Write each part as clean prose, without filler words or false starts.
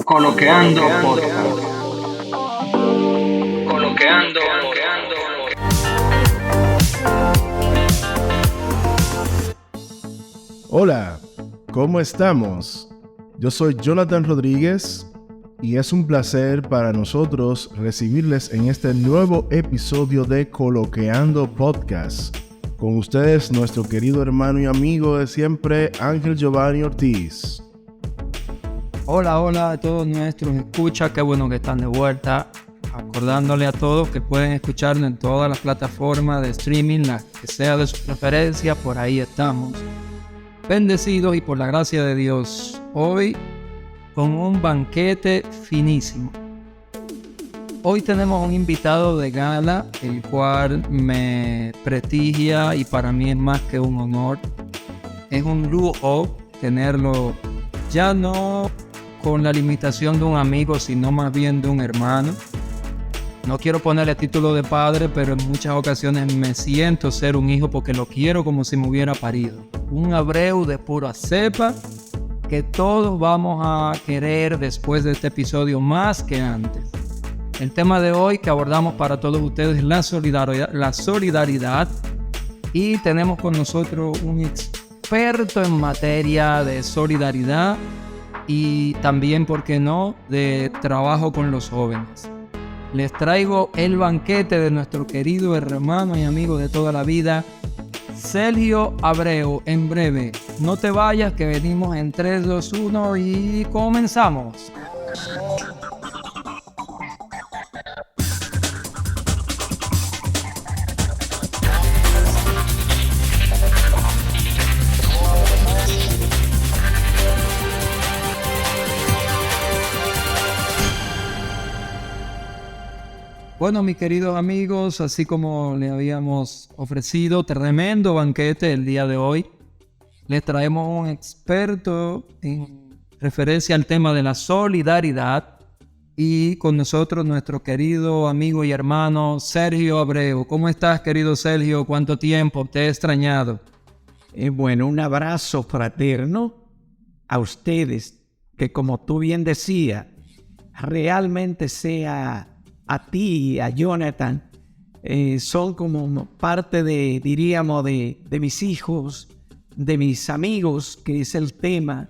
Coloqueando Podcast. Coloqueando. Hola, ¿cómo estamos? Yo soy Jonathan Rodríguez y es un placer para nosotros recibirles en este nuevo episodio de Coloqueando Podcast. Con ustedes, nuestro querido hermano y amigo de siempre, Ángel Giovanni Ortiz. Hola a todos nuestros escuchas, qué bueno que están de vuelta. Acordándole a todos que pueden escucharnos en todas las plataformas de streaming, las que sea de su preferencia, por ahí estamos. Bendecidos y por la gracia de Dios, hoy con un banquete finísimo. Hoy tenemos un invitado de gala, el cual me prestigia y para mí es más que un honor. Es un lujo tenerlo, ya no con la limitación de un amigo, sino más bien de un hermano. No quiero ponerle título de padre, pero en muchas ocasiones me siento ser un hijo porque lo quiero como si me hubiera parido. Un Abreu de pura cepa que todos vamos a querer después de este episodio más que antes. El tema de hoy que abordamos para todos ustedes es la solidaridad, y tenemos con nosotros un experto en materia de solidaridad y también, ¿por qué no?, de trabajo con los jóvenes. Les traigo el banquete de nuestro querido hermano y amigo de toda la vida, Sergio Abreu. En breve, no te vayas que venimos en 3, 2, 1 y comenzamos. Bueno, mis queridos amigos, así como le habíamos ofrecido tremendo banquete el día de hoy, les traemos un experto en referencia al tema de la solidaridad y con nosotros nuestro querido amigo y hermano Sergio Abreu. ¿Cómo estás, querido Sergio? ¿Cuánto tiempo? Te he extrañado. Bueno, un abrazo fraterno a ustedes, que como tú bien decías, realmente sea a ti y a Jonathan, son como parte diríamos, de mis hijos, de mis amigos, que es el tema,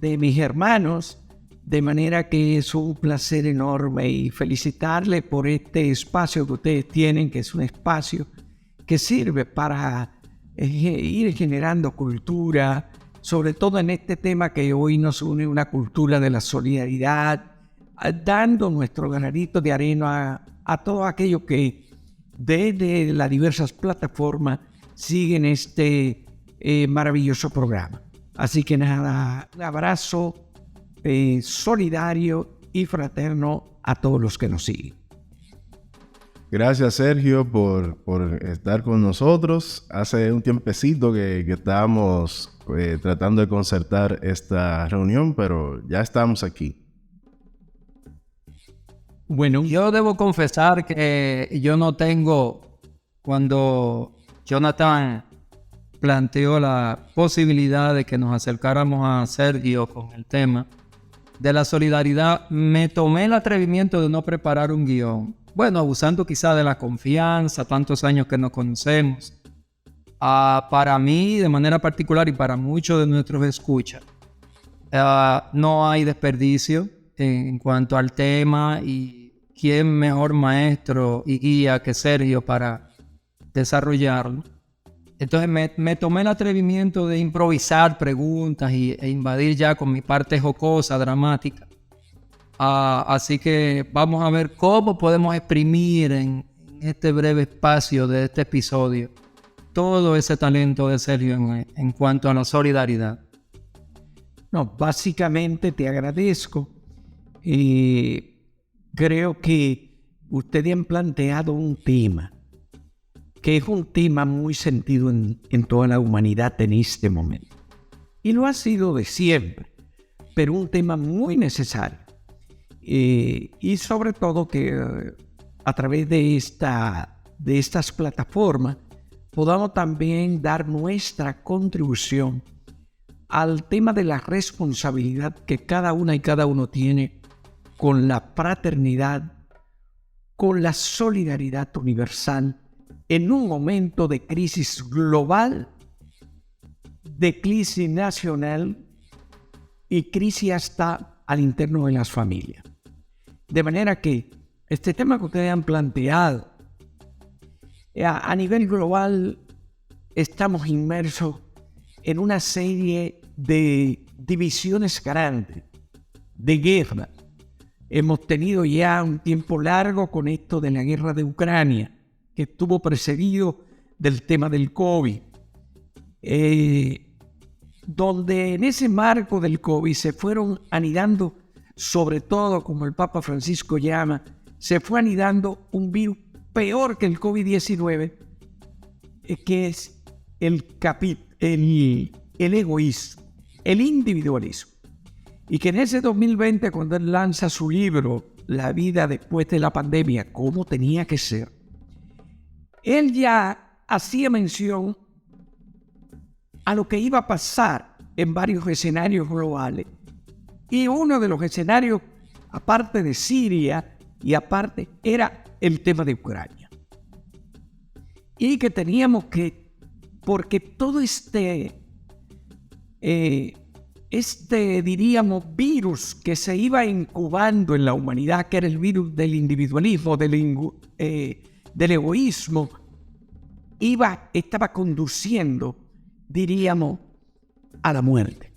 de mis hermanos, de manera que es un placer enorme y felicitarles por este espacio que ustedes tienen, que es un espacio que sirve para ir generando cultura, sobre todo en este tema que hoy nos une, una cultura de la solidaridad, dando nuestro granito de arena a todo aquello que desde las diversas plataformas siguen este maravilloso programa. Así que nada, un abrazo solidario y fraterno a todos los que nos siguen. Gracias, Sergio, por estar con nosotros. Hace un tiempecito que estábamos tratando de concertar esta reunión, pero ya estamos aquí. Bueno, yo debo confesar que yo no tengo, cuando Jonathan planteó la posibilidad de que nos acercáramos a Sergio con el tema de la solidaridad, me tomé el atrevimiento de no preparar un guión. Bueno, abusando quizá de la confianza, tantos años que nos conocemos. Para mí, de manera particular, y para muchos de nuestros escuchas, no hay desperdicio en cuanto al tema, y quién mejor maestro y guía que Sergio para desarrollarlo. Entonces me tomé el atrevimiento de improvisar preguntas e invadir ya con mi parte jocosa, dramática. Así que vamos a ver cómo podemos exprimir en este breve espacio de este episodio todo ese talento de Sergio en cuanto a la solidaridad. No, básicamente te agradezco. Creo que ustedes han planteado un tema que es un tema muy sentido en toda la humanidad en este momento. Y lo ha sido de siempre, pero un tema muy necesario. Y sobre todo que a través de estas plataformas podamos también dar nuestra contribución al tema de la responsabilidad que cada una y cada uno tiene con la fraternidad, con la solidaridad universal en un momento de crisis global, de crisis nacional y crisis hasta al interno de las familias. De manera que este tema que ustedes han planteado, a nivel global estamos inmersos en una serie de divisiones grandes, de guerra. Hemos tenido ya un tiempo largo con esto de la guerra de Ucrania, que estuvo precedido del tema del COVID, donde en ese marco del COVID se fueron anidando, sobre todo como el Papa Francisco llama, se fue anidando un virus peor que el COVID-19, que es el egoísmo, el individualismo. Y que en ese 2020, cuando él lanza su libro, La vida después de la pandemia, cómo tenía que ser, él ya hacía mención a lo que iba a pasar en varios escenarios globales. Y uno de los escenarios, aparte de Siria y aparte, era el tema de Ucrania. Y que teníamos que, porque todo diríamos, virus que se iba incubando en la humanidad, que era el virus del individualismo, del egoísmo, estaba conduciendo, diríamos, a la muerte.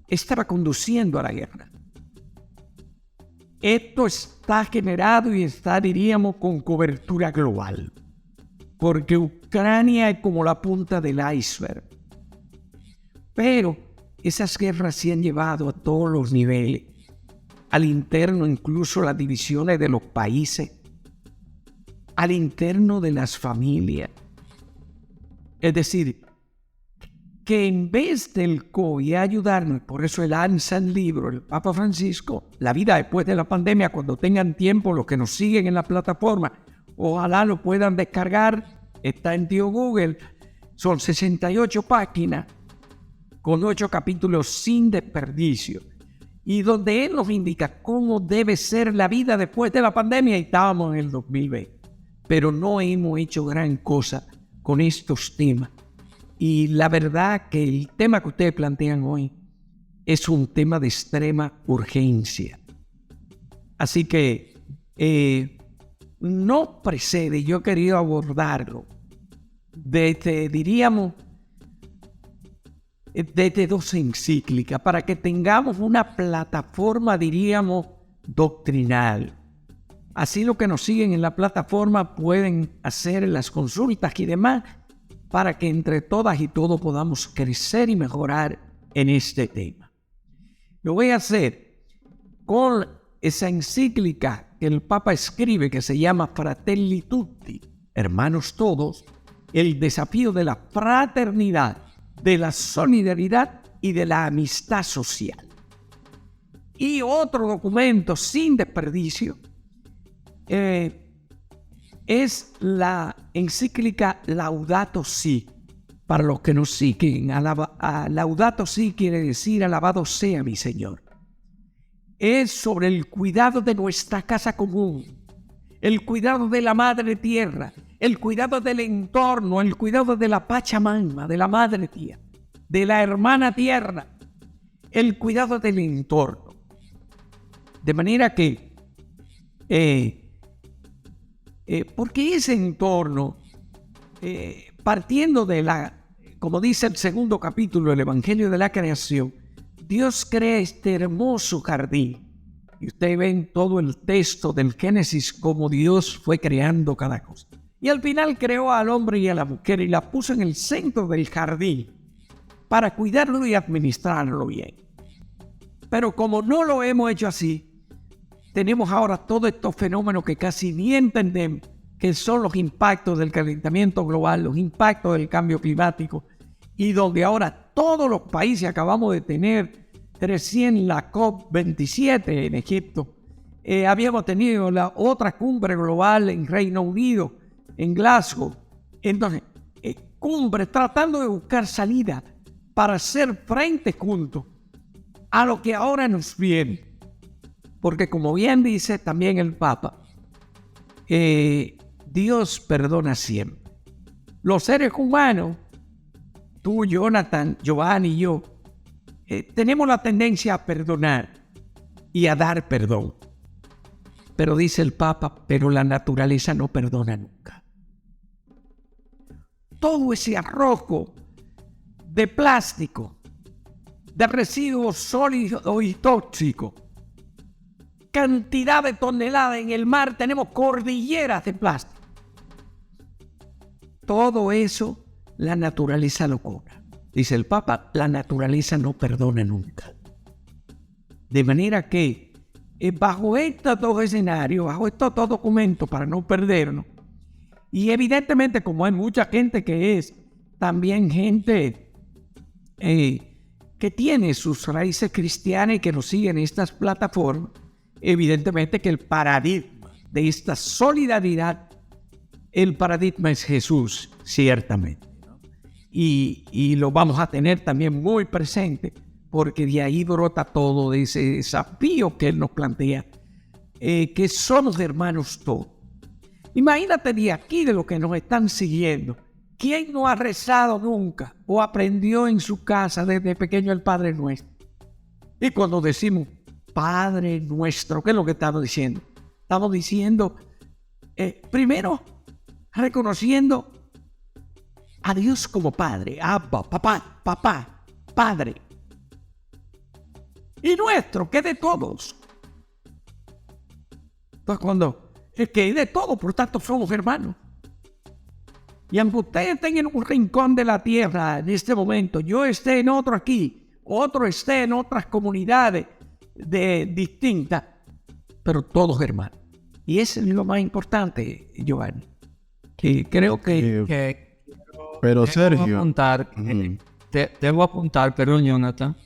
Estaba conduciendo a la guerra. Esto está generado y está, diríamos, con cobertura global, porque Ucrania es como la punta del iceberg. Pero esas guerras se han llevado a todos los niveles, al interno, incluso las divisiones de los países, al interno de las familias. Es decir, que en vez del COVID ayudarnos, por eso él lanza el libro, el Papa Francisco, La vida después de la pandemia, cuando tengan tiempo, los que nos siguen en la plataforma, ojalá lo puedan descargar, está en Tío Google, son 68 páginas, con 8 capítulos sin desperdicio, y donde él nos indica cómo debe ser la vida después de la pandemia, y estábamos en el 2020, pero no hemos hecho gran cosa con estos temas. Y la verdad que el tema que ustedes plantean hoy es un tema de extrema urgencia. Así que no precede, yo he querido abordarlo desde, diríamos, desde 2 encíclicas, para que tengamos una plataforma, diríamos, doctrinal. Así los que nos siguen en la plataforma pueden hacer las consultas y demás, para que entre todas y todos podamos crecer y mejorar en este tema. Lo voy a hacer con esa encíclica que el Papa escribe, que se llama Fratelli Tutti, hermanos todos, el desafío de la fraternidad, de la solidaridad y de la amistad social. Y otro documento sin desperdicio es la encíclica Laudato Si. Para los que nos siguen, Laudato Si quiere decir alabado sea mi Señor. Es sobre el cuidado de nuestra casa común, el cuidado de la madre tierra, el cuidado del entorno, el cuidado de la Pachamama, de la madre tierra, de la hermana tierra, el cuidado del entorno. De manera que porque ese entorno, partiendo de como dice el segundo capítulo del Evangelio de la Creación, Dios crea este hermoso jardín. Y ustedes ven todo el texto del Génesis, como Dios fue creando cada cosa. Y al final creó al hombre y a la mujer y la puso en el centro del jardín para cuidarlo y administrarlo bien. Pero como no lo hemos hecho así, tenemos ahora todos estos fenómenos que casi ni entendemos, que son los impactos del calentamiento global, los impactos del cambio climático, y donde ahora todos los países, acabamos de tener recién la COP27 en Egipto, habíamos tenido la otra cumbre global en Reino Unido, en Glasgow. Entonces, cumbres tratando de buscar salida para hacer frente juntos a lo que ahora nos viene. Porque como bien dice también el Papa, Dios perdona siempre. Los seres humanos, tú, Jonathan, Giovanni y yo, tenemos la tendencia a perdonar y a dar perdón. Pero dice el Papa, pero la naturaleza no perdona nunca. Todo ese arrojo de plástico, de residuos sólidos y tóxicos, cantidad de toneladas en el mar, tenemos cordilleras de plástico. Todo eso la naturaleza lo cobra. Dice el Papa, la naturaleza no perdona nunca. De manera que bajo estos dos escenarios, bajo estos dos documentos, para no perdernos, y evidentemente como hay mucha gente que es también gente que tiene sus raíces cristianas y que nos sigue en estas plataformas, evidentemente que el paradigma de esta solidaridad, el paradigma es Jesús, ciertamente, ¿no? Y lo vamos a tener también muy presente, porque de ahí brota todo de ese desafío que Él nos plantea, que somos hermanos todos. Imagínate de aquí, de los que nos están siguiendo, ¿quién no ha rezado nunca o aprendió en su casa desde pequeño el Padre Nuestro? Y cuando decimos Padre Nuestro, ¿qué es lo que estamos diciendo? Estamos diciendo, primero, reconociendo a Dios como Padre, Abba, papá, Padre. Y nuestro, que es de todos. Entonces cuando es que es de todos, por tanto somos hermanos. Y aunque ustedes estén en un rincón de la tierra en este momento, yo esté en otro aquí, otro esté en otras comunidades distintas, pero todos hermanos. Y eso es lo más importante, Giovanni. Que creo que pero Sergio, debo apuntar, pero Jonathan,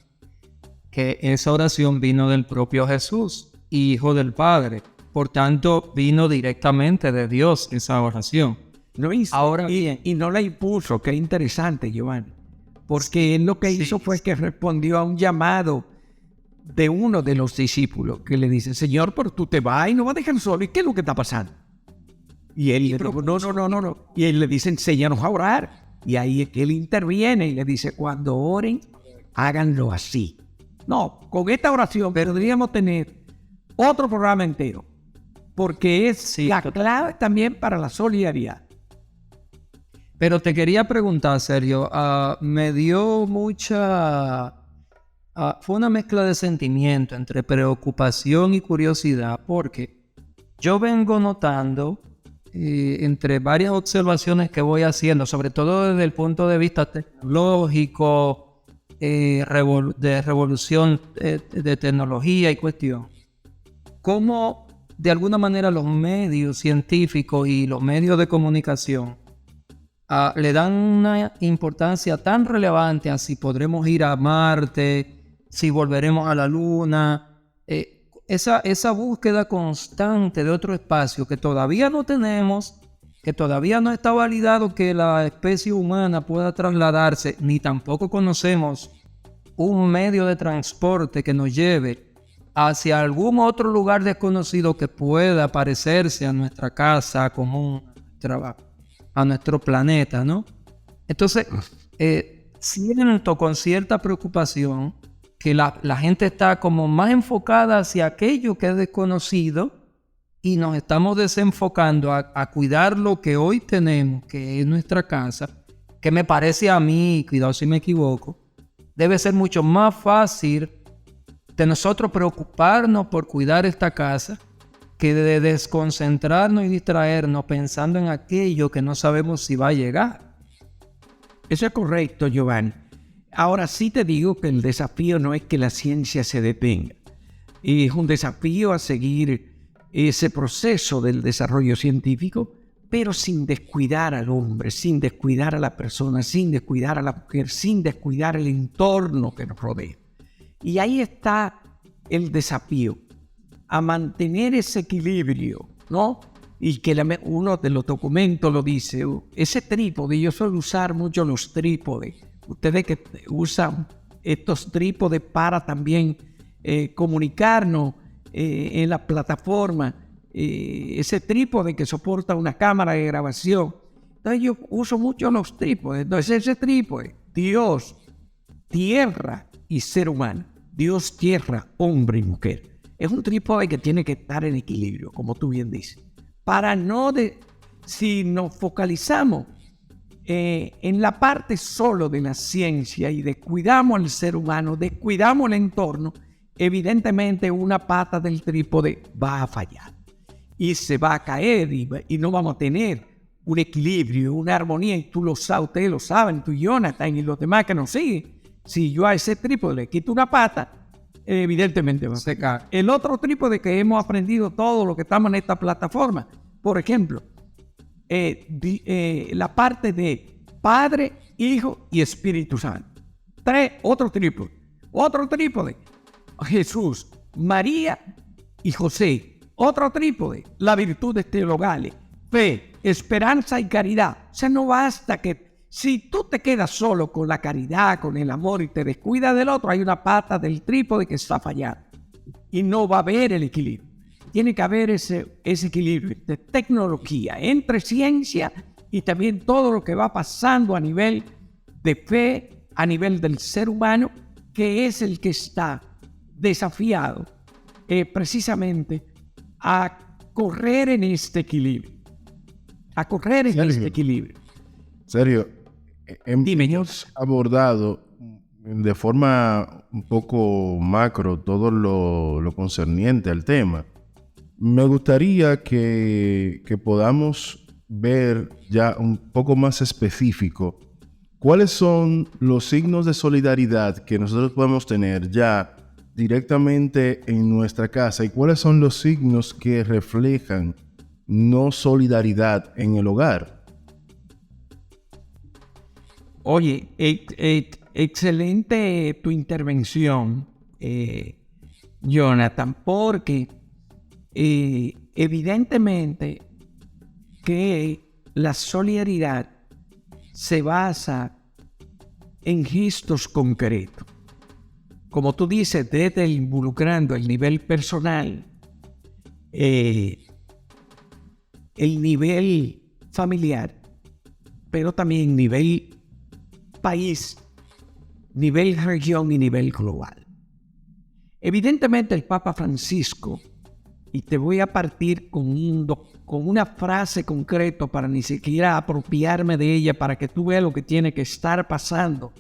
que esa oración vino del propio Jesús, Hijo del Padre. Por tanto, vino directamente de Dios esa oración. Ahora bien, y no la impuso, qué interesante, Giovanni. Porque él lo que hizo fue que respondió a un llamado de uno de los discípulos que le dice, Señor, pero tú te vas y no vas a dejar solo. ¿Y qué es lo que está pasando? Y él le dijo, no. Y él le dice, enséñanos a orar. Y ahí es que él interviene y le dice, cuando oren, háganlo así. No, con esta oración podríamos tener otro programa entero. Porque es la clave también para la solidaridad. Pero te quería preguntar, Sergio, me dio mucha... fue una mezcla de sentimiento entre preocupación y curiosidad, porque yo vengo notando, entre varias observaciones que voy haciendo, sobre todo desde el punto de vista tecnológico, de revolución de tecnología y cuestión, cómo de alguna manera los medios científicos y los medios de comunicación le dan una importancia tan relevante a si podremos ir a Marte, si volveremos a la Luna, esa búsqueda constante de otro espacio que todavía no tenemos, que todavía no está validado que la especie humana pueda trasladarse, ni tampoco conocemos un medio de transporte que nos lleve hacia algún otro lugar desconocido que pueda parecerse a nuestra casa común, a nuestro planeta, ¿no? Entonces, siento con cierta preocupación que la gente está como más enfocada hacia aquello que es desconocido y nos estamos desenfocando a cuidar lo que hoy tenemos, que es nuestra casa, que me parece a mí, cuidado si me equivoco, debe ser mucho más fácil de nosotros preocuparnos por cuidar esta casa que de desconcentrarnos y distraernos pensando en aquello que no sabemos si va a llegar. Eso es correcto, Giovanni. Ahora sí te digo que el desafío no es que la ciencia se detenga. Es un desafío a seguir ese proceso del desarrollo científico, pero sin descuidar al hombre, sin descuidar a la persona, sin descuidar a la mujer, sin descuidar el entorno que nos rodea. Y ahí está el desafío, a mantener ese equilibrio, ¿no? Y que uno de los documentos lo dice, ese trípode, yo suelo usar mucho los trípodes. Ustedes que usan estos trípodes para también comunicarnos en la plataforma, ese trípode que soporta una cámara de grabación. Entonces yo uso mucho los trípodes. Entonces ese trípode, Dios, tierra y ser humano. Dios, tierra, hombre y mujer. Es un trípode que tiene que estar en equilibrio, como tú bien dices. Si nos focalizamos en la parte solo de la ciencia y descuidamos al ser humano, descuidamos el entorno, evidentemente una pata del trípode va a fallar y se va a caer y no vamos a tener un equilibrio, una armonía. Y ustedes lo saben, tú, Jonathan, y los demás que nos siguen. Si yo a ese trípode le quito una pata, evidentemente va a secar. El otro trípode que hemos aprendido todo lo que estamos en esta plataforma, por ejemplo, la parte de Padre, Hijo y Espíritu Santo. Otro trípode, Jesús, María y José. Otro trípode, las virtudes teologales, fe, esperanza y caridad. O sea, no basta que si tú te quedas solo con la caridad, con el amor y te descuidas del otro, hay una pata del trípode que está fallando y no va a haber el equilibrio. Tiene que haber ese equilibrio de tecnología entre ciencia y también todo lo que va pasando a nivel de fe, a nivel del ser humano, que es el que está desafiado precisamente a correr en este equilibrio. Sergio, Dime, hemos abordado de forma un poco macro todo lo concerniente al tema. Me gustaría que podamos ver ya un poco más específico cuáles son los signos de solidaridad que nosotros podemos tener ya directamente en nuestra casa y cuáles son los signos que reflejan no solidaridad en el hogar. Oye, excelente tu intervención, Jonathan, porque evidentemente que la solidaridad se basa en gestos concretos. Como tú dices, desde involucrando el nivel personal, el nivel familiar, pero también nivel país, nivel región y nivel global. Evidentemente el Papa Francisco, y te voy a partir con una frase concreta para ni siquiera apropiarme de ella, para que tú veas lo que tiene que estar pasando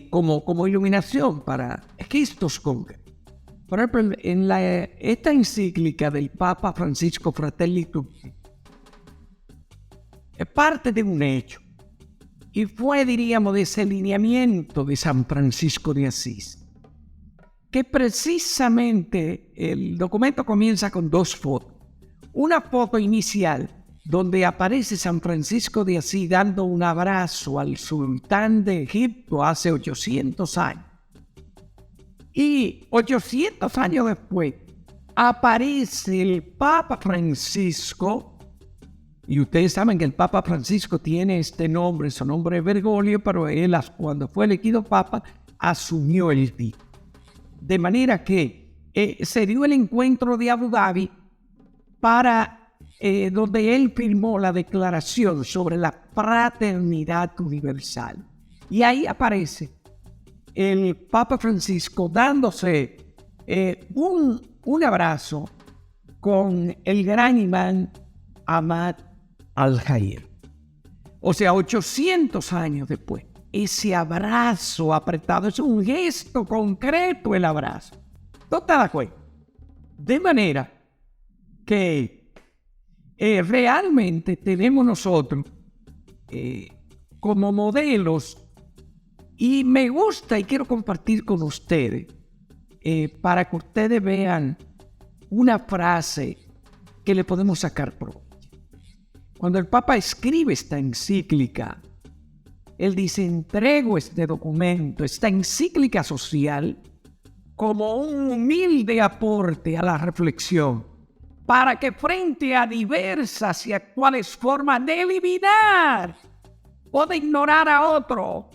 como iluminación para gestos concretos. Por ejemplo, en esta encíclica del Papa Francisco Fratelli Tutti, es parte de un hecho. Y fue, diríamos, de ese lineamiento de San Francisco de Asís, que precisamente el documento comienza con dos fotos. Una foto inicial donde aparece San Francisco de Asís dando un abrazo al sultán de Egipto hace 800 años. Y 800 años después aparece el Papa Francisco. Y ustedes saben que el Papa Francisco tiene este nombre, su nombre es Bergoglio, pero él, cuando fue elegido Papa, asumió el título. De manera que se dio el encuentro de Abu Dhabi donde él firmó la declaración sobre la fraternidad universal. Y ahí aparece el Papa Francisco dándose un abrazo con el gran imán Ahmad al-Hajir. O sea, 800 años después, ese abrazo apretado es un gesto concreto, el abrazo. ¿No te das cuenta? De manera que realmente tenemos nosotros como modelos, y me gusta y quiero compartir con ustedes para que ustedes vean una frase que le podemos sacar provecho. Cuando el Papa escribe esta encíclica, él dice: entrego este documento, esta encíclica social, como un humilde aporte a la reflexión, para que frente a diversas y actuales formas de eliminar o de ignorar a otro,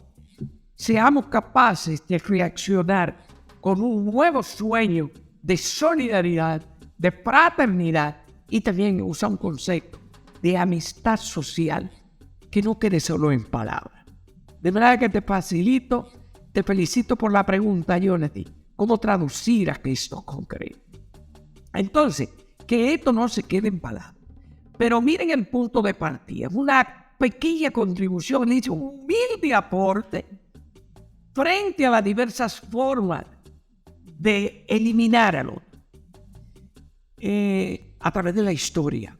seamos capaces de reaccionar con un nuevo sueño de solidaridad, de fraternidad, y también usa un concepto de amistad social que no quede solo en palabras. De manera que te felicito por la pregunta, Jonathan, ¿cómo traducir a esto concreto? Entonces, que esto no se quede en palabras. Pero miren el punto de partida, una pequeña contribución, dice, un humilde aporte frente a las diversas formas de eliminar al otro. A través de la historia.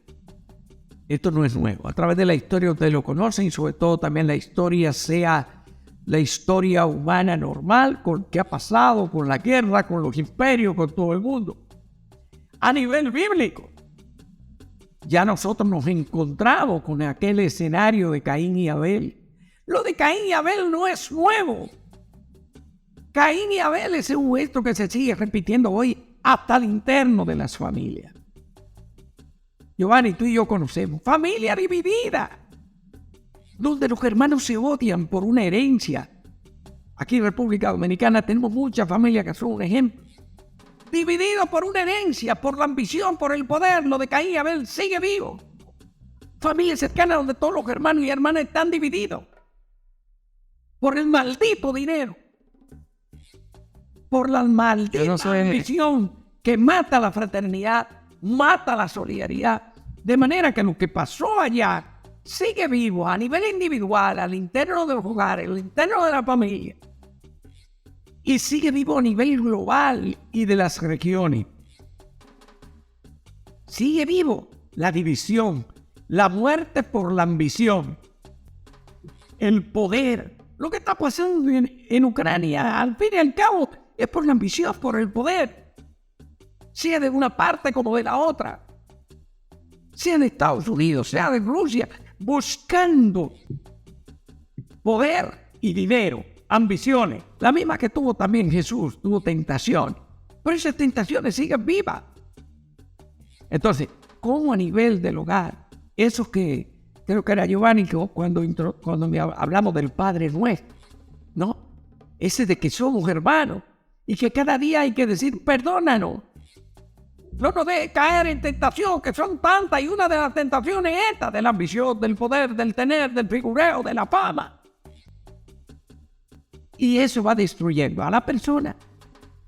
Esto no es nuevo. A través de la historia ustedes lo conocen y sobre todo también la historia sea la historia humana normal, con qué ha pasado, con la guerra, con los imperios, con todo el mundo. A nivel bíblico, ya nosotros nos encontramos con aquel escenario de Caín y Abel. Lo de Caín y Abel no es nuevo. Caín y Abel es un gesto que se sigue repitiendo hoy hasta el interno de las familias. Giovanni, tú y yo conocemos familia dividida, donde los hermanos se odian por una herencia. Aquí en República Dominicana tenemos muchas familias que son un ejemplo. Divididos por una herencia, por la ambición, por el poder. Lo de Caín y Abel sigue vivo. Familias cercanas donde todos los hermanos y hermanas están divididos por el maldito dinero, por la maldita ambición que mata la fraternidad, mata la solidaridad. De manera que lo que pasó allá sigue vivo a nivel individual, al interno de los hogares, al interno de la familia. Y sigue vivo a nivel global y de las regiones. Sigue vivo la división, la muerte por la ambición, el poder. Lo que está pasando en Ucrania, al fin y al cabo, es por la ambición, por el poder. Sea de una parte como de la otra. Sea de Estados Unidos, sea de Rusia, buscando poder y dinero, ambiciones. La misma que tuvo también Jesús, tuvo tentación. Pero esas tentaciones siguen vivas. Entonces, ¿cómo a nivel del hogar? Eso que creo que era Giovanni cuando hablamos del Padre Nuestro, ¿no? Ese de que somos hermanos y que cada día hay que decir, perdónanos. No nos dejes caer en tentación, que son tantas, y una de las tentaciones es esta, de la ambición, del poder, del tener, del figureo, de la fama. Y eso va destruyendo a la persona,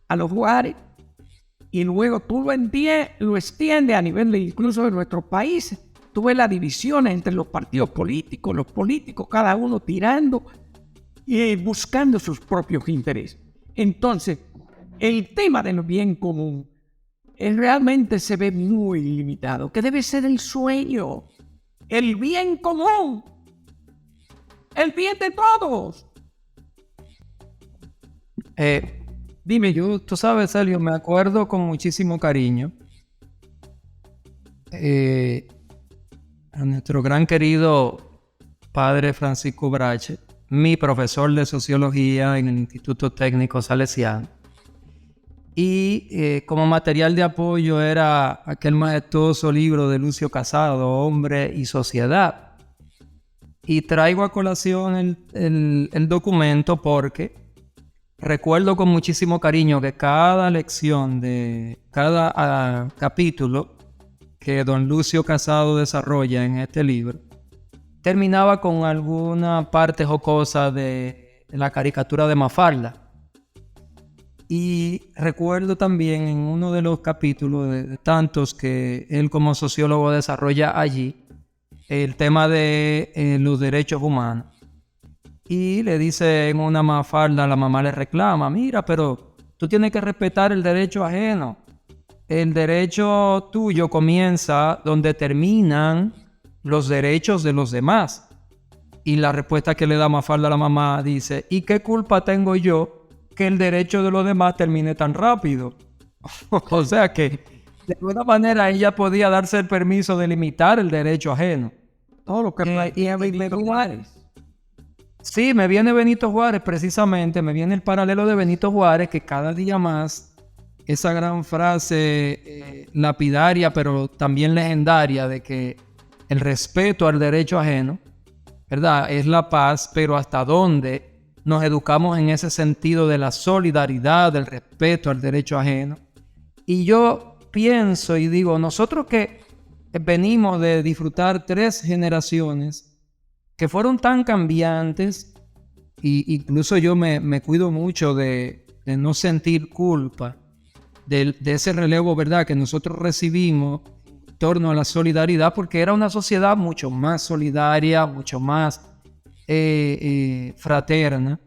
a los hogares, y luego tú lo extiendes a nivel de incluso de nuestros países. Tú ves la división entre los partidos políticos, cada uno tirando y buscando sus propios intereses. Entonces, el tema del bien común realmente se ve muy limitado, que debe ser el sueño, el bien común, el bien de todos. Dime, tú sabes, Sergio, me acuerdo con muchísimo cariño a nuestro gran querido padre Francisco Brache, mi profesor de sociología en el Instituto Técnico Salesiano. Y como material de apoyo era aquel majestuoso libro de Lucio Casado, Hombre y Sociedad. Y traigo a colación el documento porque recuerdo con muchísimo cariño que cada lección de cada capítulo que don Lucio Casado desarrolla en este libro terminaba con alguna parte jocosa de la caricatura de Mafalda. Y recuerdo también en uno de los capítulos de tantos que él como sociólogo desarrolla allí el tema de los derechos humanos. Y le dice en una Mafalda, la mamá le reclama, mira, pero tú tienes que respetar el derecho ajeno. El derecho tuyo comienza donde terminan los derechos de los demás. Y la respuesta que le da Mafalda a la mamá dice, ¿y qué culpa tengo yo que el derecho de los demás termine tan rápido? O sea que de alguna manera ella podía darse el permiso de limitar el derecho ajeno. Todo lo que Benito Juárez. Sí, me viene Benito Juárez precisamente, me viene el paralelo de Benito Juárez, que cada día más esa gran frase lapidaria pero también legendaria de que el respeto al derecho ajeno, ¿verdad?, es la paz, pero hasta dónde nos educamos en ese sentido de la solidaridad, del respeto al derecho ajeno. Y yo pienso y digo, nosotros que venimos de disfrutar 3 generaciones que fueron tan cambiantes, y incluso yo me cuido mucho de no sentir culpa de ese relevo, ¿verdad?, que nosotros recibimos en torno a la solidaridad, porque era una sociedad mucho más solidaria, mucho más fraterna.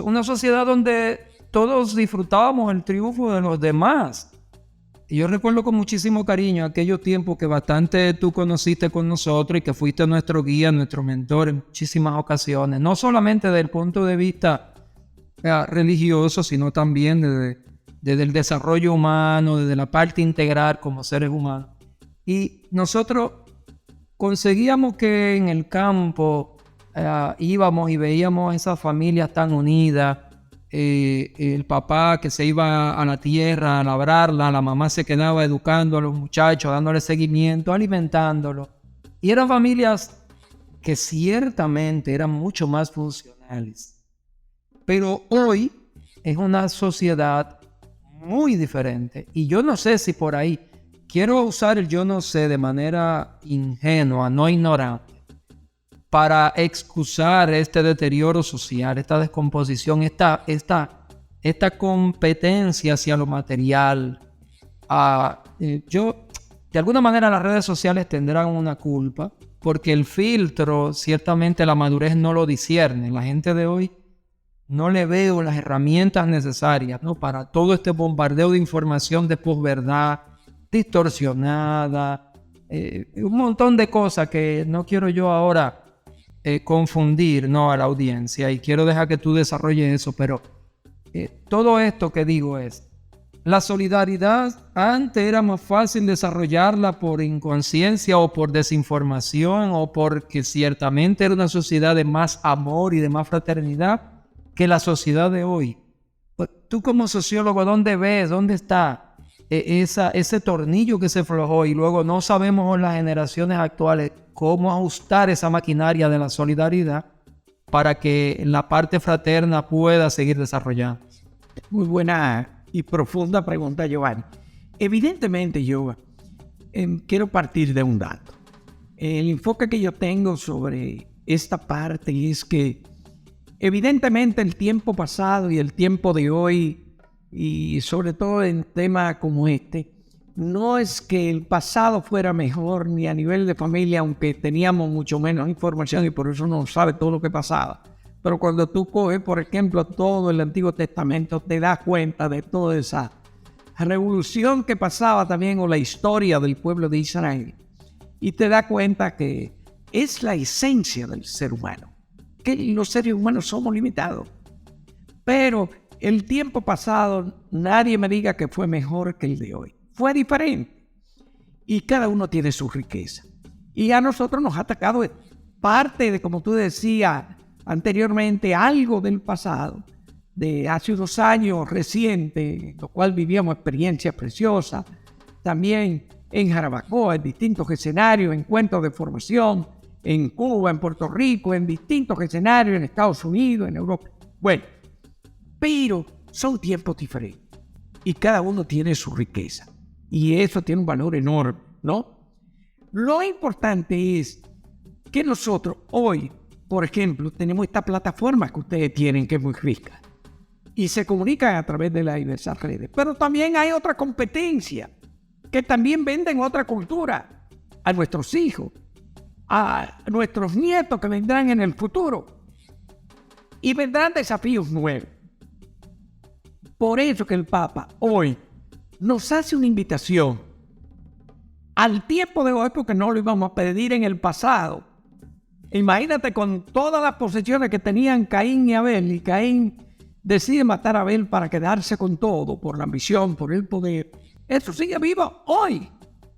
Una sociedad donde todos disfrutábamos el triunfo de los demás. Y yo recuerdo con muchísimo cariño aquellos tiempos que bastante tú conociste con nosotros y que fuiste nuestro guía, nuestro mentor en muchísimas ocasiones. No solamente desde el punto de vista religioso, sino también desde el desarrollo humano, desde la parte integral como seres humanos. Y nosotros conseguíamos que en el campo íbamos y veíamos esas familias tan unidas. El papá que se iba a la tierra a labrarla, la mamá se quedaba educando a los muchachos, dándole seguimiento, alimentándolos. Y eran familias que ciertamente eran mucho más funcionales. Pero hoy es una sociedad muy diferente. Y yo no sé si por ahí, quiero usar el yo no sé de manera ingenua, no ignorante, para excusar este deterioro social, esta descomposición, esta competencia hacia lo material. De alguna manera las redes sociales tendrán una culpa, porque el filtro, ciertamente la madurez no lo discierne. La gente de hoy no le veo las herramientas necesarias, ¿no?, para todo este bombardeo de información de posverdad, distorsionada, un montón de cosas que no quiero yo ahora confundir, ¿no?, a la audiencia, y quiero dejar que tú desarrolles eso, pero todo esto que digo es, la solidaridad antes era más fácil desarrollarla por inconsciencia o por desinformación o porque ciertamente era una sociedad de más amor y de más fraternidad que la sociedad de hoy. Pues, tú como sociólogo, ¿dónde ves? ¿Dónde está ese tornillo que se aflojó? Y luego no sabemos en las generaciones actuales cómo ajustar esa maquinaria de la solidaridad para que la parte fraterna pueda seguir desarrollando. Muy buena y profunda pregunta, Giovanni. Evidentemente, yo quiero partir de un dato. El enfoque que yo tengo sobre esta parte es que evidentemente el tiempo pasado y el tiempo de hoy, y sobre todo en temas como este, no es que el pasado fuera mejor ni a nivel de familia, aunque teníamos mucho menos información y por eso no sabe todo lo que pasaba. Pero cuando tú coges, por ejemplo, todo el Antiguo Testamento, te das cuenta de toda esa revolución que pasaba también, o la historia del pueblo de Israel. Y te das cuenta que es la esencia del ser humano, que los seres humanos somos limitados. Pero el tiempo pasado, nadie me diga que fue mejor que el de hoy. Fue diferente. Y cada uno tiene su riqueza. Y a nosotros nos ha atacado parte de, como tú decías anteriormente, algo del pasado, de hace 2 años reciente, en lo cual vivíamos experiencias preciosas, también en Jarabacoa, en distintos escenarios, encuentros de formación, en Cuba, en Puerto Rico, en distintos escenarios, en Estados Unidos, en Europa. Bueno, pero son tiempos diferentes y cada uno tiene su riqueza y eso tiene un valor enorme, ¿no? Lo importante es que nosotros hoy, por ejemplo, tenemos esta plataforma que ustedes tienen, que es muy rica, y se comunican a través de las diversas redes. Pero también hay otra competencia, que también venden otra cultura a nuestros hijos, a nuestros nietos que vendrán en el futuro. Y vendrán desafíos nuevos. Por eso que el Papa hoy nos hace una invitación al tiempo de hoy, porque no lo íbamos a pedir en el pasado. Imagínate con todas las posesiones que tenían Caín y Abel, y Caín decide matar a Abel para quedarse con todo, por la ambición, por el poder. Eso sigue vivo hoy.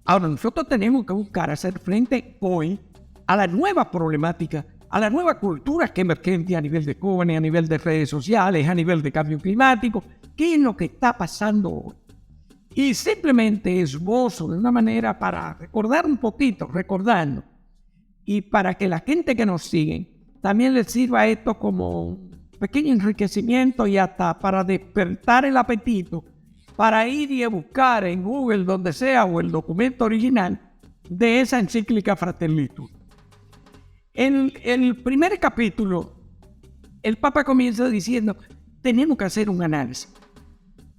Ahora nosotros tenemos que buscar hacer frente hoy a la nueva problemática, a la nueva cultura que emergente a nivel de jóvenes, a nivel de redes sociales, a nivel de cambio climático. ¿Qué es lo que está pasando hoy? Y simplemente esbozo de una manera para recordar un poquito, recordando, y para que la gente que nos sigue también les sirva esto como un pequeño enriquecimiento y hasta para despertar el apetito para ir y buscar en Google, donde sea, o el documento original de esa encíclica Fratelli Tutti. En el primer capítulo, el Papa comienza diciendo, tenemos que hacer un análisis.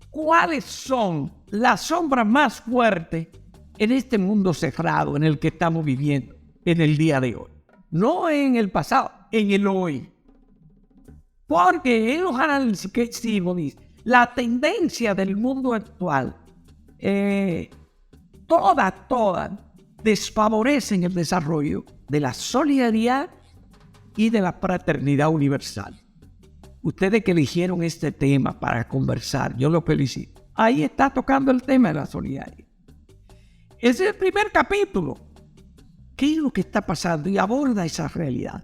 ¿Cuáles son las sombras más fuertes en este mundo cerrado en el que estamos viviendo en el día de hoy? No en el pasado, en el hoy. Porque en los análisis que hicimos, dice, la tendencia del mundo actual, todas desfavorecen el desarrollo de la solidaridad y de la fraternidad universal. Ustedes que eligieron este tema para conversar, yo los felicito. Ahí está tocando el tema de la solidaridad. Ese es el primer capítulo. ¿Qué es lo que está pasando? Y aborda esa realidad.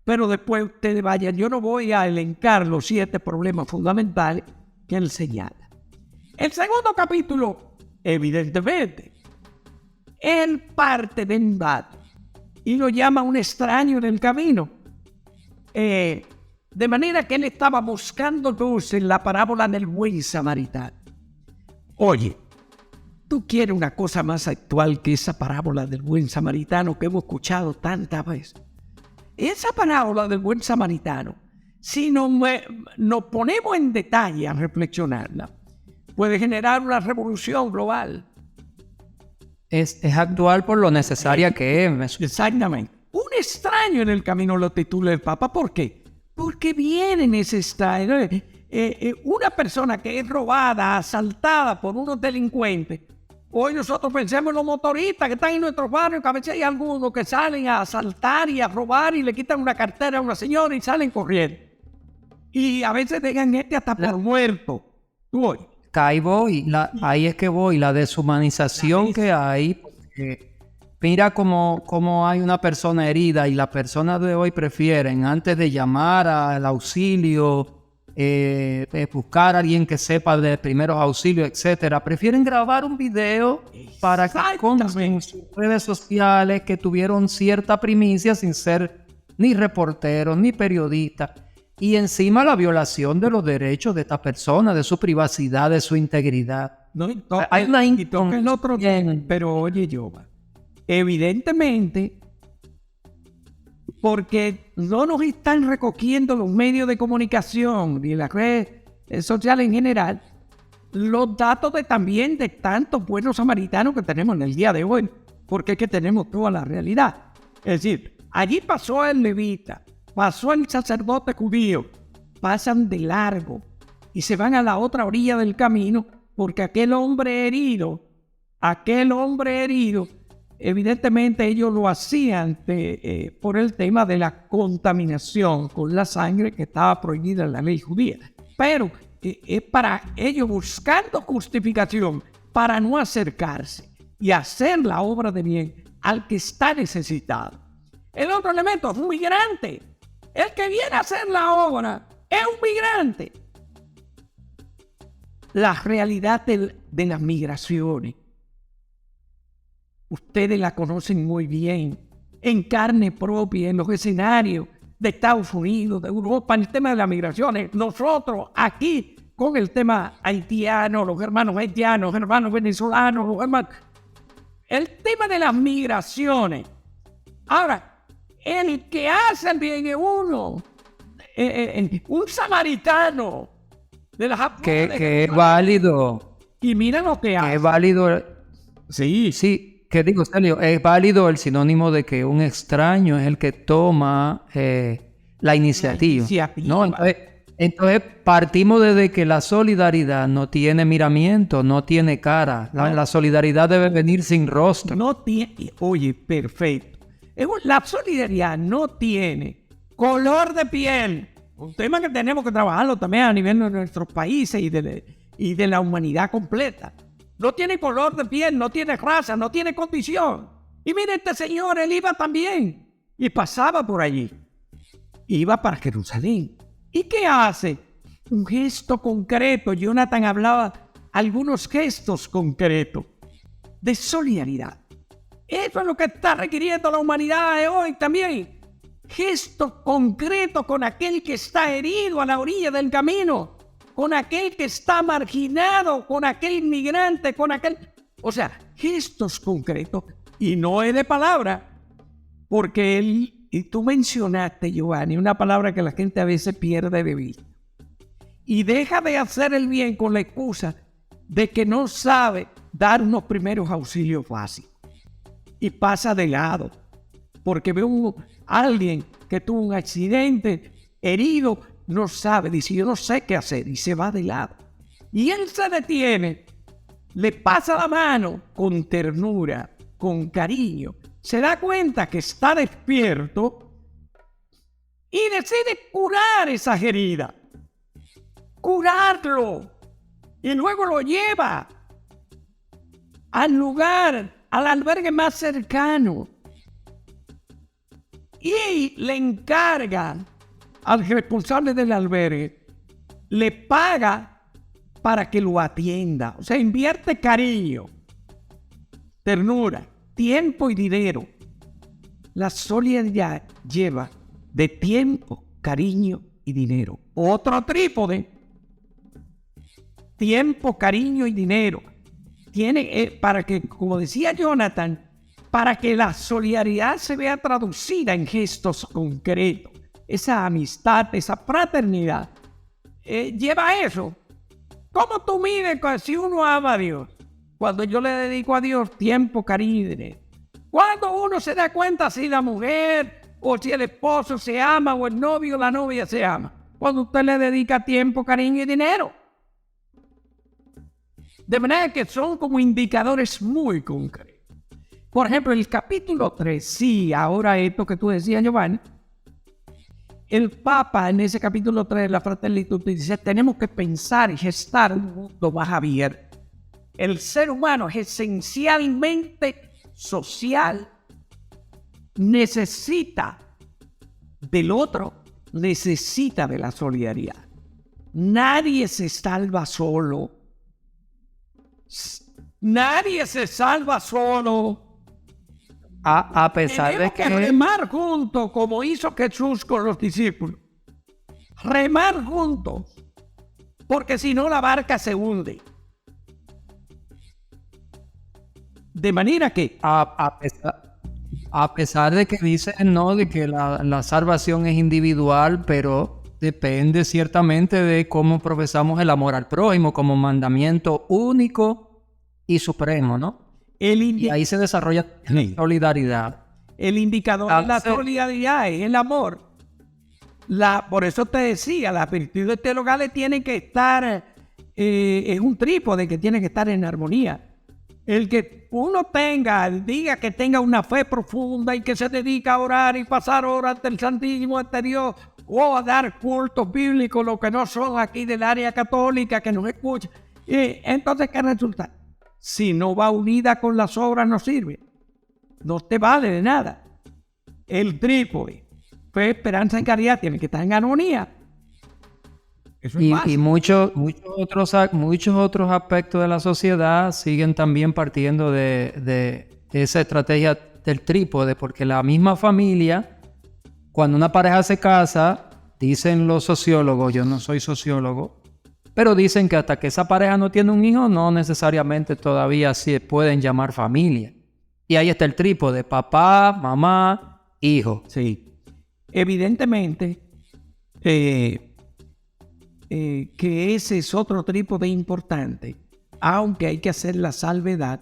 Pero después ustedes vayan, yo no voy a elencar los 7 problemas fundamentales que él señala. El segundo capítulo, evidentemente, él parte de un dato y lo llama un extraño en el camino. De manera que él estaba buscando luz en la parábola del buen samaritano. Oye, ¿tú quieres una cosa más actual que esa parábola del buen samaritano que hemos escuchado tantas veces? Esa parábola del buen samaritano, si nos ponemos en detalle a reflexionarla, puede generar una revolución global. Es actual por lo necesaria que es. Exactamente. Un extraño en el camino lo titula el Papa. ¿Por qué? Porque viene en ese extraño. Una persona que es robada, asaltada por unos delincuentes. Hoy nosotros pensemos en los motoristas que están en nuestros barrios, que a veces hay algunos que salen a asaltar y a robar y le quitan una cartera a una señora y salen corriendo. Y a veces dejan hasta por muerto. Tú hoy. Ahí es que voy, la deshumanización que hay. Porque mira cómo hay una persona herida y las personas de hoy prefieren, antes de llamar al auxilio, buscar a alguien que sepa de primeros auxilios, etcétera, prefieren grabar un video para que consten en sus redes sociales que tuvieron cierta primicia sin ser ni reporteros ni periodistas. Y encima la violación de los derechos de esta persona, de su privacidad, de su integridad. No, hay una el otro tema, pero oye, Yoba, evidentemente, porque no nos están recogiendo los medios de comunicación ni las redes sociales en general, los datos también de tantos buenos samaritanos que tenemos en el día de hoy, porque es que tenemos toda la realidad. Es decir, allí pasó el levita, pasó el sacerdote judío, pasan de largo y se van a la otra orilla del camino porque aquel hombre herido, evidentemente ellos lo hacían por el tema de la contaminación con la sangre que estaba prohibida en la ley judía. Pero es para ellos buscando justificación para no acercarse y hacer la obra de bien al que está necesitado. El otro elemento es un migrante. El que viene a hacer la obra es un migrante. La realidad de las migraciones, ustedes la conocen muy bien, en carne propia, en los escenarios de Estados Unidos, de Europa, en el tema de las migraciones. Nosotros aquí, con el tema haitiano, los hermanos haitianos, los hermanos venezolanos, los hermanos... El tema de las migraciones. Ahora, el que hace el bien es uno, un samaritano de las que es válido. Y mira lo que hace. Es válido. Sí, que digo, Celio, es válido el sinónimo de que un extraño es el que toma la iniciativa. ¿No? Entonces partimos desde que la solidaridad no tiene miramiento, no tiene cara. La solidaridad debe venir sin rostro. No tiene. Oye, perfecto. La solidaridad no tiene color de piel. Un tema que tenemos que trabajarlo también a nivel de nuestros países y de la humanidad completa. No tiene color de piel, no tiene raza, no tiene condición. Y mire, este señor, él iba también y pasaba por allí. Iba para Jerusalén. ¿Y qué hace? Un gesto concreto. Jonathan hablaba algunos gestos concretos de solidaridad. Eso es lo que está requiriendo la humanidad de hoy también. Gesto concreto con aquel que está herido a la orilla del camino. con aquel que está marginado, con aquel inmigrante, con aquel... O sea, gestos concretos. Y no es de palabra, porque y tú mencionaste, Giovanni, una palabra que la gente a veces pierde de vista. Y deja de hacer el bien con la excusa de que no sabe dar unos primeros auxilios básicos. Y pasa de lado, porque ve a alguien que tuvo un accidente, herido, no sabe, dice, yo no sé qué hacer, y se va de lado. Y él se detiene, le pasa la mano con ternura, con cariño, se da cuenta que está despierto y decide curar esa herida, curarlo, y luego lo lleva al lugar, al albergue más cercano, y le encarga al responsable del albergue, le paga para que lo atienda. O sea, invierte cariño, ternura, tiempo y dinero. La solidaridad lleva de tiempo, cariño y dinero. Otro trípode. Tiempo, cariño y dinero. Tiene para que, como decía Jonathan, para que la solidaridad se vea traducida en gestos concretos. Esa amistad, esa fraternidad, lleva a eso. ¿Cómo tú mides si uno ama a Dios? Cuando yo le dedico a Dios tiempo, cariño y dinero. Cuando uno se da cuenta si la mujer o si el esposo se ama o el novio o la novia se ama. Cuando usted le dedica tiempo, cariño y dinero. De manera que son como indicadores muy concretos. Por ejemplo, el capítulo 3, sí, ahora esto que tú decías, Giovanni, el Papa en ese capítulo 3 de la Fratelli Tutti dice, tenemos que pensar y gestar un mundo más abierto. El ser humano es esencialmente social, necesita del otro, necesita de la solidaridad. Nadie se salva solo. Nadie se salva solo. A pesar de Tenemos que remar juntos, como hizo Jesús con los discípulos. Remar juntos, porque si no la barca se hunde. De manera que a pesar de que dicen, ¿no?, de que la salvación es individual, pero depende ciertamente de cómo profesamos el amor al prójimo como mandamiento único y supremo, ¿no? Y ahí se desarrolla la solidaridad. El indicador de la solidaridad es el amor. Por eso te decía, las virtudes teologales tienen que estar, es un trípode que tiene que estar en armonía. El que uno diga que tenga una fe profunda y que se dedica a orar y pasar horas ante el Santísimo, ante Dios, o a dar cultos bíblicos, lo que no son aquí del área católica, que nos escuchan. Entonces, ¿qué resulta? Si no va unida con las obras, no sirve. No te vale de nada. El trípode, fe, esperanza y caridad, tiene que estar en armonía. Eso es básico. Y muchos otros aspectos de la sociedad siguen también partiendo de esa estrategia del trípode, porque la misma familia, cuando una pareja se casa, dicen los sociólogos, yo no soy sociólogo, pero dicen que hasta que esa pareja no tiene un hijo, no necesariamente todavía se pueden llamar familia. Y ahí está el trípode, papá, mamá, hijo. Sí. Evidentemente, que ese es otro trípode importante, aunque hay que hacer la salvedad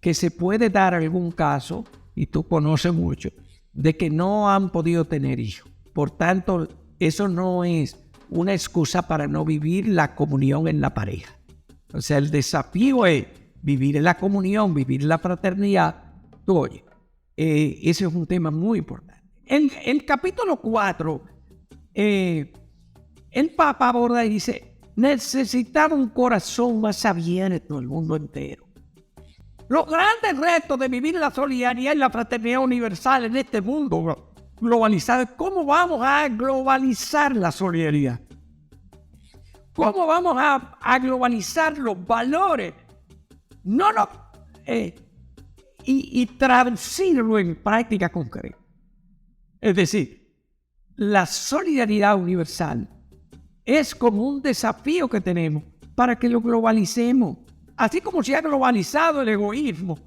que se puede dar algún caso, y tú conoces mucho, de que no han podido tener hijos. Por tanto, eso no es una excusa para no vivir la comunión en la pareja. O sea, el desafío es vivir en la comunión, vivir en la fraternidad. Oye, ese es un tema muy importante. En el capítulo 4, el Papa aborda y dice, necesitamos un corazón más abierto en el mundo entero. Los grandes retos de vivir la solidaridad y la fraternidad universal en este mundo globalizado, ¿cómo vamos a globalizar la solidaridad? ¿Cómo vamos a globalizar los valores? Y traducirlo en práctica concreta. Es decir, la solidaridad universal es como un desafío que tenemos para que lo globalicemos. Así como se ha globalizado el egoísmo,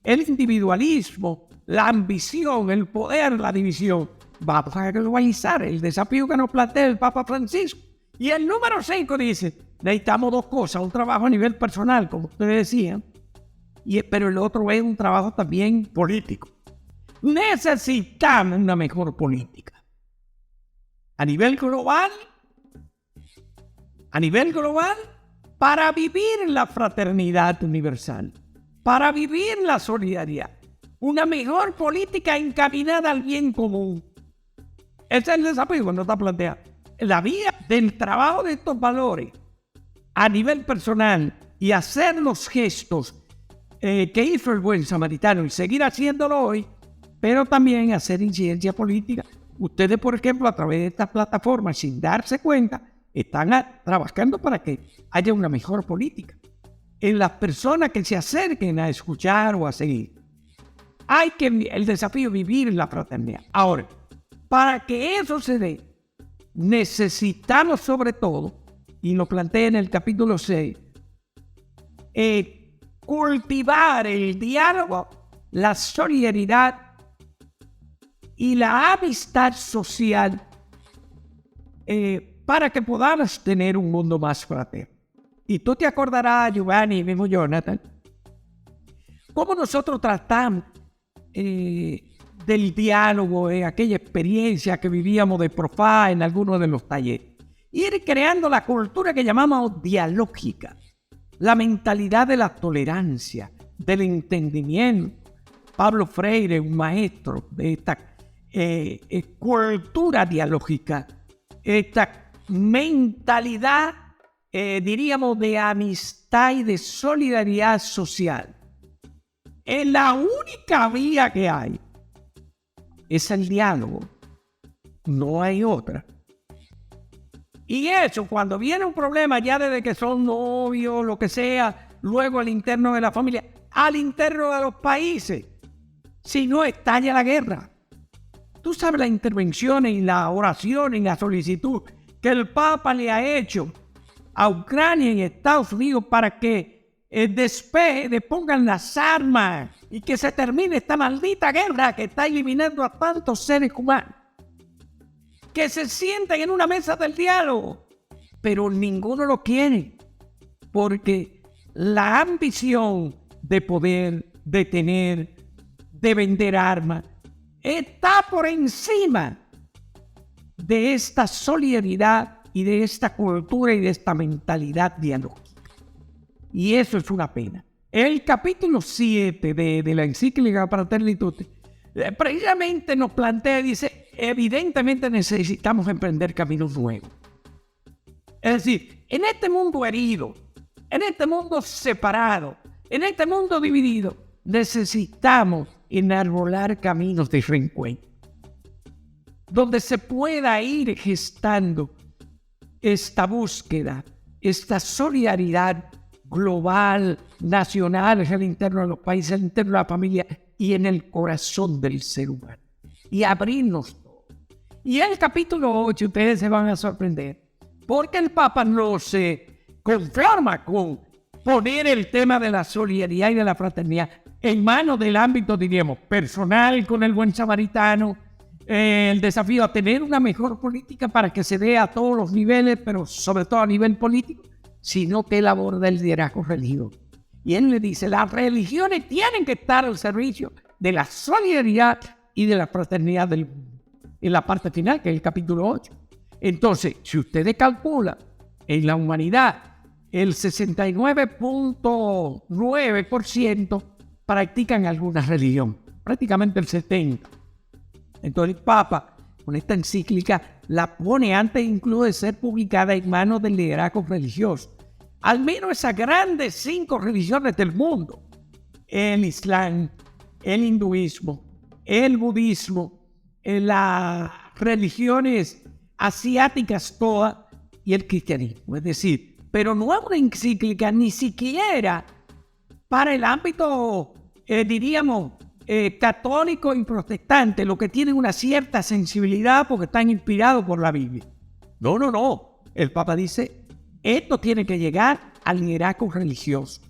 el individualismo, la ambición, el poder, la división, vamos a globalizar el desafío que nos plantea el Papa Francisco. Y el número 5 dice, necesitamos dos cosas, un trabajo a nivel personal, como ustedes decían, pero el otro es un trabajo también político. Necesitamos una mejor política. A nivel global, para vivir la fraternidad universal, para vivir la solidaridad, una mejor política encaminada al bien común. Ese es el desafío cuando está planteado. La vía del trabajo de estos valores a nivel personal y hacer los gestos que hizo el buen samaritano y seguir haciéndolo hoy, pero también hacer incidencia política. Ustedes, por ejemplo, a través de estas plataformas, sin darse cuenta, están trabajando para que haya una mejor política en las personas que se acerquen a escuchar o a seguir. Hay que el desafío vivir la fraternidad. Ahora, para que eso se dé, necesitamos sobre todo, y lo planteé en el capítulo 6, cultivar el diálogo, la solidaridad y la amistad social para que podamos tener un mundo más fraterno. Y tú te acordarás, Giovanni y mismo Jonathan, cómo nosotros tratamos del diálogo en aquella experiencia que vivíamos de Profá en algunos de los talleres. Ir creando la cultura que llamamos dialógica, la mentalidad de la tolerancia, del entendimiento. Pablo Freire, un maestro de esta cultura dialógica, esta mentalidad, diríamos, de amistad y de solidaridad social. Es la única vía que hay. Es el diálogo. No hay otra. Y eso, cuando viene un problema, ya desde que son novios, lo que sea, luego al interno de la familia, al interno de los países, si no estalla la guerra. Tú sabes las intervenciones y la oración y la solicitud que el Papa le ha hecho a Ucrania y Estados Unidos para que depongan las armas y que se termine esta maldita guerra que está eliminando a tantos seres humanos. Que se sienten en una mesa del diálogo, pero ninguno lo quiere, porque la ambición de poder, de tener, de vender armas, está por encima de esta solidaridad y de esta cultura y de esta mentalidad dialógica. Y eso es una pena. El capítulo 7 de la encíclica Fratelli Tutti precisamente nos plantea, dice, evidentemente necesitamos emprender caminos nuevos. Es decir, en este mundo herido, en este mundo separado, en este mundo dividido, necesitamos enarbolar caminos de reencuentro, donde se pueda ir gestando esta búsqueda, esta solidaridad global, nacional, en el interno de los países, en el interno de la familia y en el corazón del ser humano. Y abrirnos todo. Y el capítulo 8, ustedes se van a sorprender, porque el Papa no se conforma con poner el tema de la solidaridad y de la fraternidad en manos del ámbito, diríamos, personal con el buen samaritano, el desafío a tener una mejor política para que se dé a todos los niveles, pero sobre todo a nivel político, sino que él aborda el liderazgo religioso. Y él le dice, las religiones tienen que estar al servicio de la solidaridad y de la fraternidad del mundo. En la parte final, que es el capítulo 8. Entonces, si ustedes calculan en la humanidad, el 69.9% practican alguna religión, prácticamente el 70%. Entonces el Papa, con esta encíclica, la pone antes incluso de ser publicada en manos del liderazgo religioso. Al menos esas grandes 5 religiones del mundo, el Islam, el hinduismo, el budismo, las religiones asiáticas todas y el cristianismo. Es decir, pero no es una encíclica ni siquiera para el ámbito, diríamos, católico y protestante, lo que tienen una cierta sensibilidad porque están inspirados por la Biblia. No. el Papa dice, esto tiene que llegar al liderazgo religioso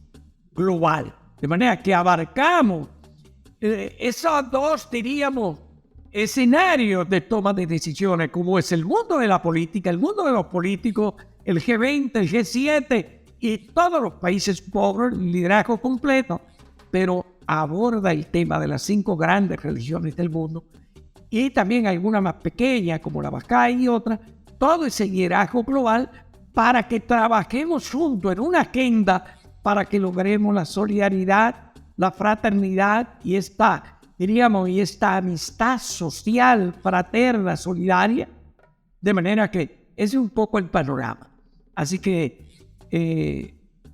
global, de manera que abarcamos esos dos, diríamos, escenarios de toma de decisiones, como es el mundo de la política, el mundo de los políticos, el G20, el G7 y todos los países pobres, el liderazgo completo, pero aborda el tema de las 5 grandes religiones del mundo y también algunas más pequeñas como la Bahá'í y otras, todo ese liderazgo global para que trabajemos juntos en una agenda para que logremos la solidaridad, la fraternidad y esta amistad social, fraterna, solidaria, de manera que ese es un poco el panorama. Así que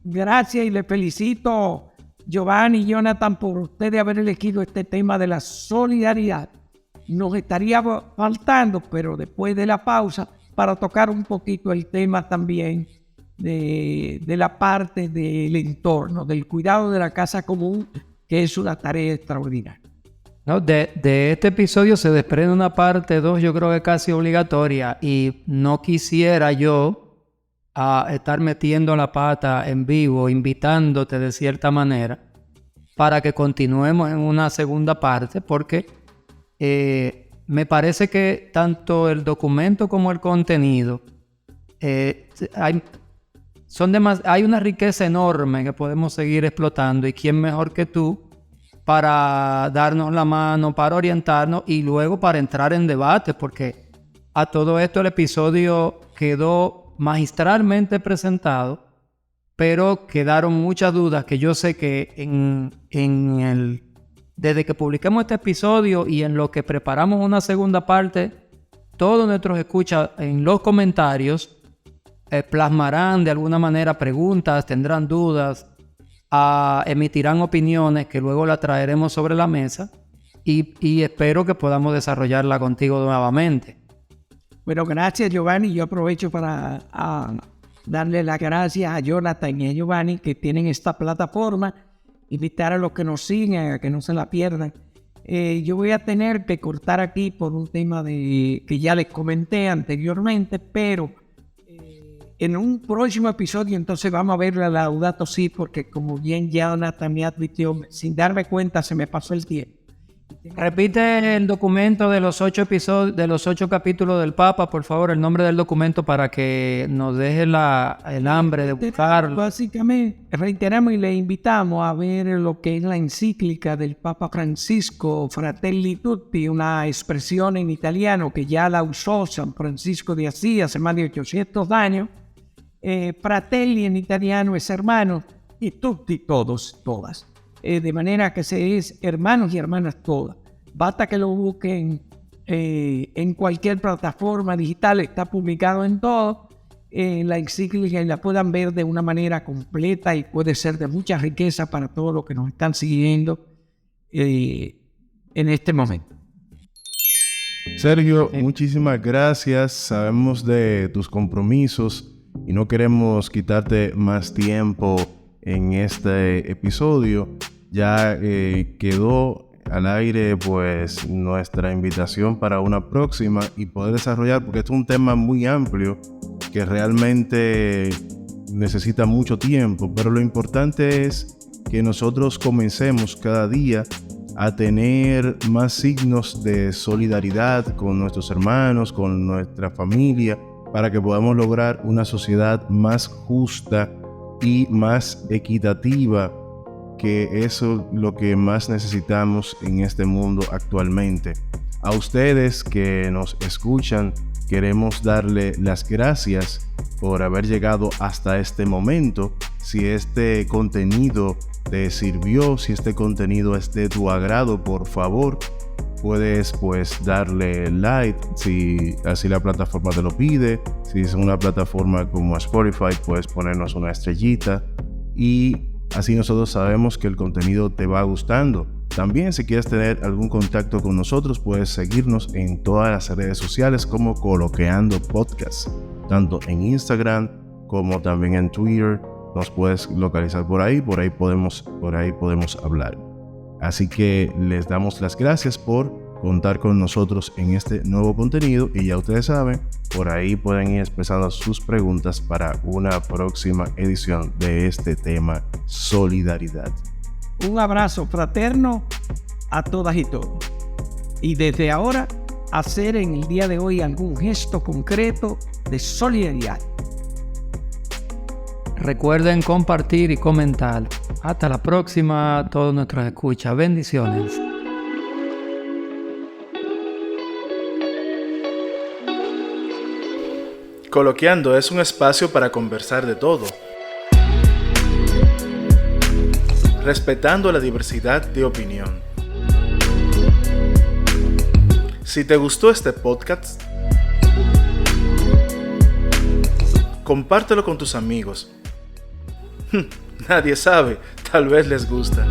gracias y le felicito, Giovanni y Jonathan, por ustedes haber elegido este tema de la solidaridad. Nos estaría faltando, pero después de la pausa, para tocar un poquito el tema también de la parte del entorno, del cuidado de la casa común, que es una tarea extraordinaria. No, de este episodio se desprende una parte 2, yo creo que casi obligatoria, y no quisiera yo estar metiendo la pata en vivo, invitándote de cierta manera, para que continuemos en una segunda parte, porque me parece que tanto el documento como el contenido, hay una riqueza enorme que podemos seguir explotando, y quién mejor que tú para darnos la mano, para orientarnos y luego para entrar en debate, porque a todo esto el episodio quedó magistralmente presentado, pero quedaron muchas dudas que yo sé que desde que publiquemos este episodio y en lo que preparamos una segunda parte, todos nuestros escuchas en los comentarios plasmarán de alguna manera preguntas, tendrán dudas, emitirán opiniones que luego las traeremos sobre la mesa y espero que podamos desarrollarla contigo nuevamente. Bueno, gracias, Giovanni. Yo aprovecho para darle las gracias a Jonathan y a Giovanni que tienen esta plataforma. Invitar a los que nos siguen a que no se la pierdan. Yo voy a tener que cortar aquí por un tema que ya les comenté anteriormente, pero en un próximo episodio entonces vamos a ver la Laudato Si, porque como bien Jonathan me advirtió, sin darme cuenta se me pasó el tiempo. Repite el documento de los 8 episodios, de los 8 capítulos del Papa, por favor, el nombre del documento para que nos deje el hambre de buscarlo. Básicamente, reiteramos y le invitamos a ver lo que es la encíclica del Papa Francisco, Fratelli Tutti, una expresión en italiano que ya la usó San Francisco de Asís hace más de 800 años. Fratelli en italiano es hermano y tutti, todos, todas. De manera que se es hermanos y hermanas todas. Basta que lo busquen en cualquier plataforma digital, está publicado en todo, la encíclica, y la puedan ver de una manera completa y puede ser de mucha riqueza para todos los que nos están siguiendo en este momento. Sergio, muchísimas gracias. Sabemos de tus compromisos y no queremos quitarte más tiempo en este episodio. Ya quedó al aire pues nuestra invitación para una próxima y poder desarrollar, porque esto es un tema muy amplio que realmente necesita mucho tiempo, pero lo importante es que nosotros comencemos cada día a tener más signos de solidaridad con nuestros hermanos, con nuestra familia, para que podamos lograr una sociedad más justa y más equitativa, que eso es lo que más necesitamos en este mundo actualmente. A ustedes que nos escuchan, queremos darle las gracias por haber llegado hasta este momento. Si este contenido te sirvió, si este contenido es de tu agrado, por favor, puedes pues darle like si así la plataforma te lo pide. Si es una plataforma como Spotify, puedes ponernos una estrellita y así nosotros sabemos que el contenido te va gustando. También si quieres tener algún contacto con nosotros, puedes seguirnos en todas las redes sociales como Coloqueando Podcast, tanto en Instagram como también en Twitter. Nos puedes localizar por ahí podemos hablar. Así que les damos las gracias por contar con nosotros en este nuevo contenido y ya ustedes saben, por ahí pueden ir expresando sus preguntas para una próxima edición de este tema solidaridad. Un abrazo fraterno a todas y todos. Y desde ahora, hacer en el día de hoy algún gesto concreto de solidaridad. Recuerden compartir y comentar. Hasta la próxima a todos nuestros escuchas. Bendiciones. Coloqueando es un espacio para conversar de todo, respetando la diversidad de opinión. Si te gustó este podcast, compártelo con tus amigos. Nadie sabe, tal vez les gusta.